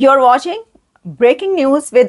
You're watching Breaking News with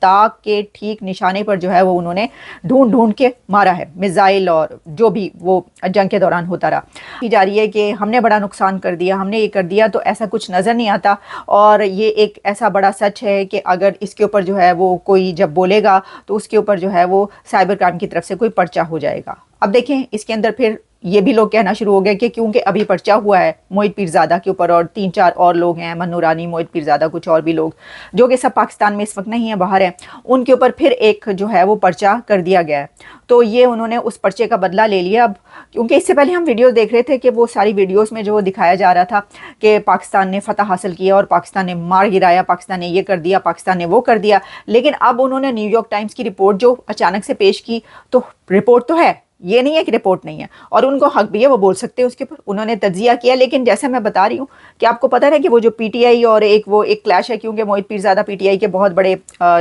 تاک کے ٹھیک نشانے پر جو ہے وہ انہوں نے ڈھونڈ کے مارا ہے، میزائل اور جو بھی وہ جنگ کے دوران ہوتا رہا. کی جا رہی ہے کہ ہم نے بڑا نقصان کر دیا، ہم نے یہ کر دیا، تو ایسا کچھ نظر نہیں آتا. اور یہ ایک ایسا بڑا سچ ہے کہ اگر اس کے اوپر جو ہے وہ کوئی جب بولے گا تو اس کے اوپر جو ہے وہ سائبر کرائم کی طرف سے کوئی پرچہ ہو جائے گا. اب دیکھیں اس کے اندر پھر یہ بھی لوگ کہنا شروع ہو گئے کہ کیونکہ ابھی پرچہ ہوا ہے موہت پیرزادہ کے اوپر اور 3-4 اور لوگ ہیں، احمد نورانی، موہت پیرزادہ، کچھ اور بھی لوگ جو کہ سب پاکستان میں اس وقت نہیں ہیں، باہر ہیں، ان کے اوپر پھر ایک جو ہے وہ پرچہ کر دیا گیا ہے. تو یہ انہوں نے اس پرچے کا بدلہ لے لیا. اب کیونکہ اس سے پہلے ہم ویڈیوز دیکھ رہے تھے کہ وہ ساری ویڈیوز میں جو دکھایا جا رہا تھا کہ پاکستان نے فتح حاصل کیا اور پاکستان نے مار گرایا، پاکستان نے یہ کر دیا، پاکستان نے وہ کر دیا. لیکن اب انہوں نے نیو یارک ٹائمز کی رپورٹ جو اچانک سے پیش کی، تو رپورٹ تو ہے، یہ نہیں ہے کہ رپورٹ نہیں ہے، اور ان کو حق بھی ہے، وہ بول سکتے ہیں اس کے اوپر، انہوں نے تجزیہ کیا. لیکن جیسے میں بتا رہی ہوں کہ آپ کو پتہ ہے کہ وہ جو پی ٹی آئی اور ایک کلیش ہے، کیونکہ Mohit Pirzada P T I کے بہت بڑے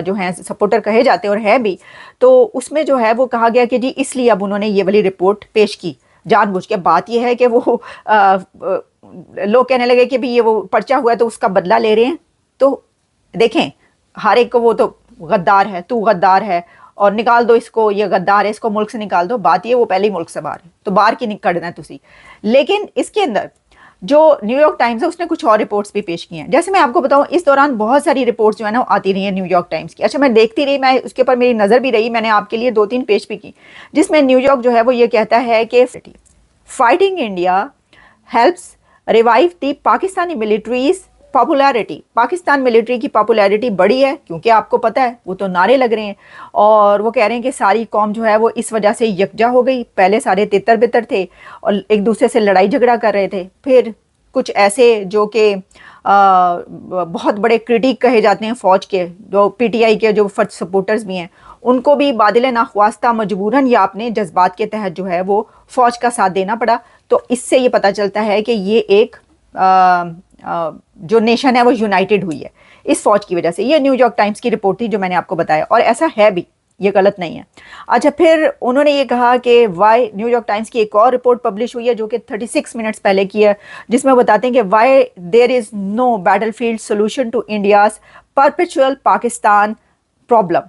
جو ہیں سپورٹر کہے جاتے ہیں اور ہے بھی، تو اس میں جو ہے وہ کہا گیا کہ جی اس لیے اب انہوں نے یہ والی رپورٹ پیش کی جان بوجھ کے. بات یہ ہے کہ وہ لوگ کہنے لگے کہ بھی یہ وہ پرچہ ہوا ہے تو اس کا بدلہ لے رہے ہیں. تو دیکھیں ہر ایک کو وہ تو غدار ہے، تو غدار ہے اور نکال دو اس کو، یہ غدار ہے، اس کو ملک سے نکال دو. بات یہ وہ پہلے ہی ملک سے باہر ہے تو باہر کی نکڑنا ہے تسی. لیکن اس کے اندر جو نیو یارک ٹائمز ہے اس نے کچھ اور رپورٹس بھی پیش کی ہیں. جیسے میں آپ کو بتاؤں اس دوران بہت ساری رپورٹس جو ہے نا آتی رہی ہیں نیو یارک ٹائمز کی. اچھا میں دیکھتی رہی، میں اس کے اوپر میری نظر بھی رہی، میں نے آپ کے لیے 2-3 پیش بھی کی، جس میں نیو یارک جو ہے وہ یہ کہتا ہے کہ فائٹنگ انڈیا ہیلپس ریوائیو دی Pakistani militaries popularity. Pakistan military کی پاپولیرٹی بڑی ہے کیونکہ آپ کو پتہ ہے وہ تو نعرے لگ رہے ہیں اور وہ کہہ رہے ہیں کہ ساری قوم جو ہے وہ اس وجہ سے یکجا ہو گئی. پہلے سارے تتر بتر تھے اور ایک دوسرے سے لڑائی جھگڑا کر رہے تھے، پھر کچھ ایسے جو کہ بہت بڑے کرٹیک کہے جاتے ہیں فوج کے، جو پی ٹی آئی کے جو فرد سپورٹرز بھی ہیں، ان کو بھی بادل ناخواستہ مجبوراً یا اپنے جذبات کے تحت جو ہے وہ فوج کا ساتھ دینا پڑا. تو اس سے یہ پتہ چلتا ہے کہ یہ ایک جو نیشن ہے وہ یونائٹڈ ہوئی ہے اس فوج کی وجہ سے. یہ نیو یارک ٹائمز کی رپورٹ تھی جو میں نے آپ کو بتایا، اور ایسا ہے بھی، یہ غلط نہیں ہے. اچھا پھر انہوں نے یہ کہا کہ وائی نیو یارک ٹائمز کی ایک اور رپورٹ پبلش ہوئی ہے جو کہ 36 منٹس پہلے کی ہے، جس میں بتاتے ہیں کہ why there is no battlefield solution to India's perpetual Pakistan problem.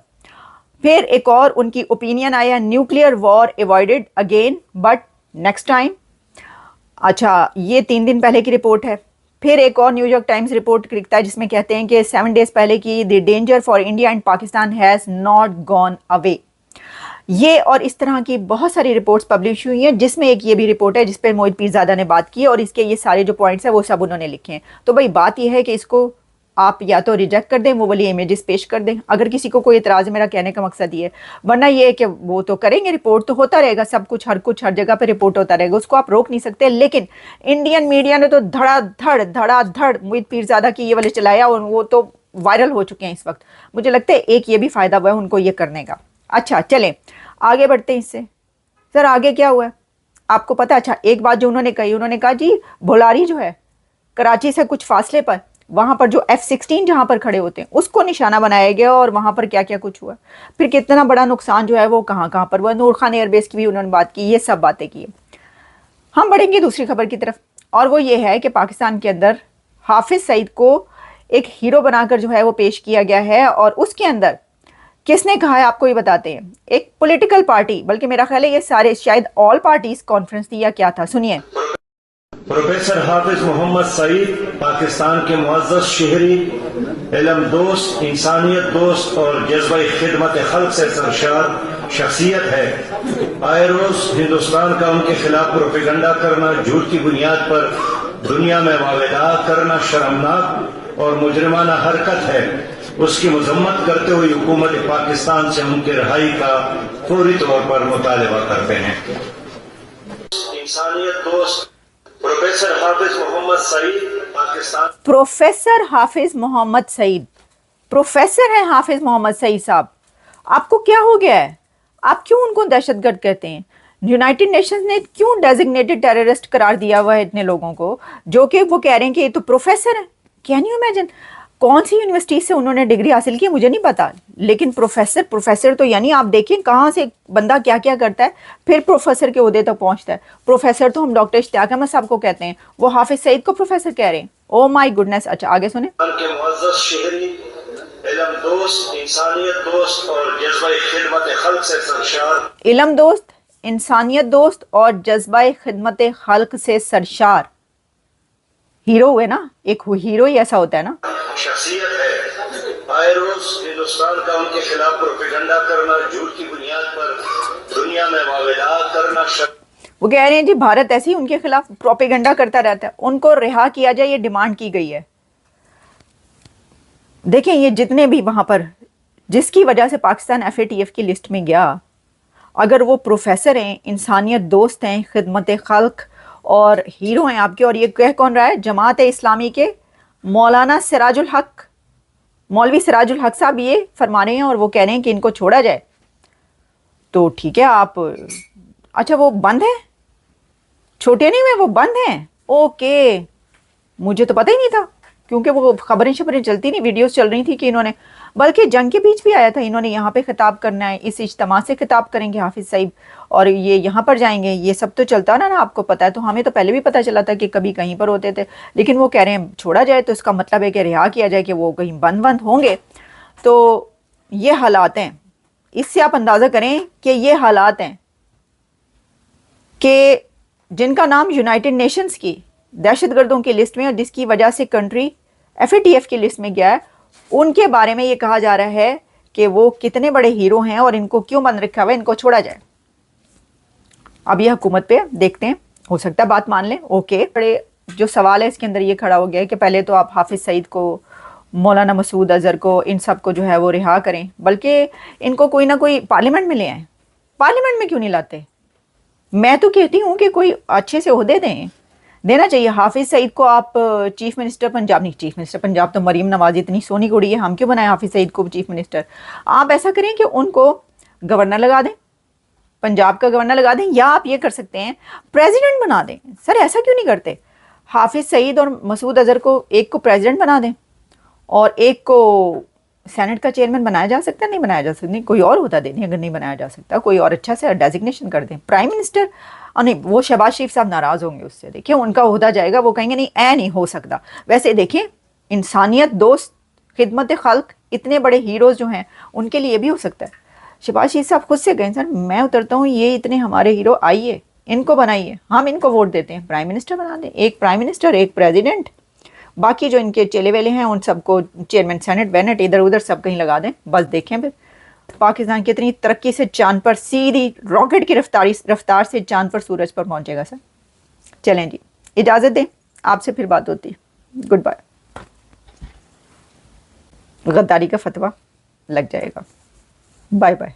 پھر ایک اور ان کی اوپینین آیا، nuclear war avoided again but next time. اچھا یہ 3 دن پہلے کی رپورٹ ہے. پھر ایک اور نیو یارک ٹائمز رپورٹ لکھتا ہے جس میں کہتے ہیں کہ 7 days پہلے کی the danger for India and Pakistan has not gone away. یہ اور اس طرح کی بہت ساری رپورٹس پبلش ہوئی ہیں، جس میں ایک یہ بھی رپورٹ ہے جس پہ موہت پیرزادہ نے بات کی اور اس کے یہ سارے جو پوائنٹس ہیں وہ سب انہوں نے لکھے ہیں. تو بھائی بات یہ ہے کہ اس کو آپ یا تو ریجیکٹ کر دیں، وہ والی امیجز پیش کر دیں اگر کسی کو کوئی اعتراض ہے. میرا کہنے کا مقصد یہ ہے، ورنہ یہ ہے کہ وہ تو کریں گے، رپورٹ تو ہوتا رہے گا، سب کچھ ہر جگہ پہ رپورٹ ہوتا رہے گا، اس کو آپ روک نہیں سکتے. لیکن انڈین میڈیا نے تو دھڑا دھڑ موہت پیرزادہ کی یہ والے چلایا اور وہ تو وائرل ہو چکے ہیں اس وقت. مجھے لگتا ہے ایک یہ بھی فائدہ ہوا ہے ان کو یہ کرنے کا. اچھا چلیں آگے بڑھتے ہیں اس سے. سر آگے کیا ہوا ہے آپ کو پتہ؟ اچھا ایک بات جو انہوں نے کہا جی بولاری جو ہے کراچی سے کچھ فاصلے پر، وہاں پر جو F-16 جہاں پر کھڑے ہوتے ہیں اس کو نشانہ بنایا گیا اور وہاں پر کیا کیا کچھ ہوا، پھر کتنا بڑا نقصان جو ہے وہ کہاں پر ہوا. نور خان ایئر بیس کی بھی انہوں نے بات کی، یہ سب باتیں کی. ہم بڑھیں گے دوسری خبر کی طرف، اور وہ یہ ہے کہ پاکستان کے اندر حافظ سعید کو ایک ہیرو بنا کر جو ہے وہ پیش کیا گیا ہے. اور اس کے اندر کس نے کہا ہے آپ کو یہ بتاتے ہیں. ایک پولیٹیکل پارٹی، بلکہ میرا خیال ہے یہ سارے شاید آل پارٹیز کانفرنس تھی یا کیا تھا، سنیے. پروفیسر حافظ محمد سعید پاکستان کے معزز شہری، علم دوست، انسانیت دوست اور جذبہ خدمت خلق سے سرشار شخصیت ہے. آئے روز ہندوستان کا ان کے خلاف پروپیگنڈا کرنا، جھوٹ کی بنیاد پر دنیا میں واویلا کرنا شرمناک اور مجرمانہ حرکت ہے. اس کی مذمت کرتے ہوئے حکومت پاکستان سے ان کی رہائی کا فوری طور پر مطالبہ کرتے ہیں. انسانیت دوست پروفیسر حافظ محمد سعید پاکستان. پروفیسر حافظ محمد سعید، پروفیسر ہیں حافظ محمد سعید صاحب. آپ کو کیا ہو گیا ہے؟ آپ کیوں ان کو دہشت گرد کہتے ہیں؟ یونائٹڈ نیشنز نے کیوں ڈیزگنیٹڈ ٹیررسٹ قرار دیا ہوا ہے اتنے لوگوں کو، جو کہ وہ کہہ رہے ہیں کہ یہ تو پروفیسر ہیں. Can you imagine? کون سی یونیورسٹی سے انہوں نے ڈگری حاصل کی مجھے نہیں پتا، لیکن پروفیسر تو یعنی آپ دیکھیں کہاں سے بندہ کیا کیا کرتا ہے پھر پروفیسر کے عہدے تک پہنچتا ہے. پروفیسر تو ہم ڈاکٹر اشتیاق احمد صاحب کو کہتے ہیں، وہ حافظ سعید کو پروفیسر کہہ رہے ہیں. او مائی گڈنس. اچھا آگے سنیں. کے معزز شہری، علم دوست انسانیت دوست اور جذبہ خدمت خلق سے سرشار علم دوست انسانیت دوست اور جذبہ خدمت خلق سے سرشار ہیرو ہوئے نا، ایک ہیرو ہی ایسا ہوتا ہے نا. شخصیت ہے. آئے روز ہندوستان کا ان کے خلاف پروپیگنڈا کرنا، جھوٹ کی بنیاد پر دنیا میں واویلا کرنا. وہ کہہ رہے ہیں جی بھارت ایسے ہی ان کے خلاف پروپیگنڈا کرتا رہتا ہے، ان کو رہا کیا جائے، یہ ڈیمانڈ کی گئی ہے. دیکھیں یہ جتنے بھی وہاں پر جس کی وجہ سے پاکستان FATF کی لسٹ میں گیا، اگر وہ پروفیسر ہیں، انسانیت دوست ہیں، خدمت خلق اور ہیرو ہیں آپ کے، اور یہ کہہ کون رہا ہے؟ جماعت اسلامی کے مولانا سراج الحق، مولوی سراج الحق صاحب یہ فرما رہے ہیں اور وہ کہہ رہے ہیں کہ ان کو چھوڑا جائے. تو ٹھیک ہے آپ، اچھا وہ بند ہے، چھوٹے نہیں ہوئے، وہ بند ہیں. اوکے، مجھے تو پتہ ہی نہیں تھا کیونکہ وہ خبریں چلتی نہیں، ویڈیوز چل رہی تھی کہ انہوں نے، بلکہ جنگ کے بیچ بھی آیا تھا انہوں نے یہاں پہ خطاب کرنا ہے، اس اجتماع سے خطاب کریں گے حافظ صاحب، اور یہ یہاں پر جائیں گے، یہ سب تو چلتا نا آپ کو پتا ہے. تو ہمیں تو پہلے بھی پتا چلا تھا کہ کبھی کہیں پر ہوتے تھے، لیکن وہ کہہ رہے ہیں چھوڑا جائے، تو اس کا مطلب ہے کہ رہا کیا جائے، کہ وہ کہیں بند ہوں گے. تو یہ حالات ہیں، اس سے آپ اندازہ کریں کہ یہ حالات ہیں کہ جن کا نام یونائٹڈ نیشنز کی دہشت گردوں کی لسٹ میں، اور جس کی وجہ سے کنٹری FATF کی لسٹ میں گیا ہے، ان کے بارے میں یہ کہا جا رہا ہے کہ وہ کتنے بڑے ہیرو ہیں اور ان کو کیوں بند رکھا ہوا ہے، ان کو چھوڑا جائے. اب یہ حکومت پہ دیکھتے ہیں، ہو سکتا ہے بات مان لیں. اوکے، بڑے جو سوال ہے اس کے اندر یہ کھڑا ہو گیا ہے کہ پہلے تو آپ حافظ سعید کو، مولانا مسعود اظہر کو، ان سب کو جو ہے وہ رہا کریں، بلکہ ان کو کوئی نہ کوئی پارلیمنٹ میں لے آئیں. پارلیمنٹ میں کیوں نہیں لاتے؟ میں تو کہتی ہوں کہ کوئی اچھے سے عہدے دینا چاہیے. حافظ سعید کو آپ چیف منسٹر پنجاب، نہیں چیف منسٹر پنجاب تو مریم نواز اتنی سونی کڑی ہے، ہم کیوں بنائیں حافظ سعید کو چیف منسٹر؟ آپ ایسا کریں کہ ان کو گورنر لگا دیں، پنجاب کا گورنر لگا دیں، یا آپ یہ کر سکتے ہیں پریزیڈنٹ بنا دیں. سر ایسا کیوں نہیں کرتے؟ حافظ سعید اور مسعود اظہر کو ایک کو پریزیڈنٹ بنا دیں اور ایک کو سینٹ کا چیئرمین بنایا جا سکتا ہے. نہیں بنایا جا سکتا، نہیں کوئی اور ہوتا دیں، اگر نہیں بنایا جا سکتا کوئی اور اچھا سے ڈیزگنیشن کر دیں. پرائم منسٹر، اور نہیں وہ شہباز شریف صاحب ناراض ہوں گے اس سے، دیکھیں ان کا عہدہ جائے گا، وہ کہیں گے نہیں نہیں ہو سکتا. ویسے دیکھیں انسانیت دوست، خدمت خلق، اتنے بڑے ہیروز جو ہیں ان کے لیے بھی ہو سکتا ہے. شہباز شریف صاحب خود سے گئے سر میں اترتا ہوں، یہ اتنے ہمارے ہیرو آئیے، ان کو بنائیے، ہم ان کو ووٹ دیتے ہیں، پرائم منسٹر بنا دیں، ایک پرائم منسٹر ایک پریزیڈنٹ، باقی جو ان کے چیلے ویلے ہیں ان سب کو چیئرمین سینٹ وینٹ ادھر ادھر سب کہیں لگا دیں. بس دیکھیں پھر پاکستان کتنی ترقی سے چاند پر، سیدھی راکٹ کی رفتار سے چاند پر، سورج پر پہنچے گا. سر چلیں جی، اجازت دیں، آپ سے پھر بات ہوتی ہے. Good bye. غداری کا فتویٰ لگ جائے گا. Bye bye.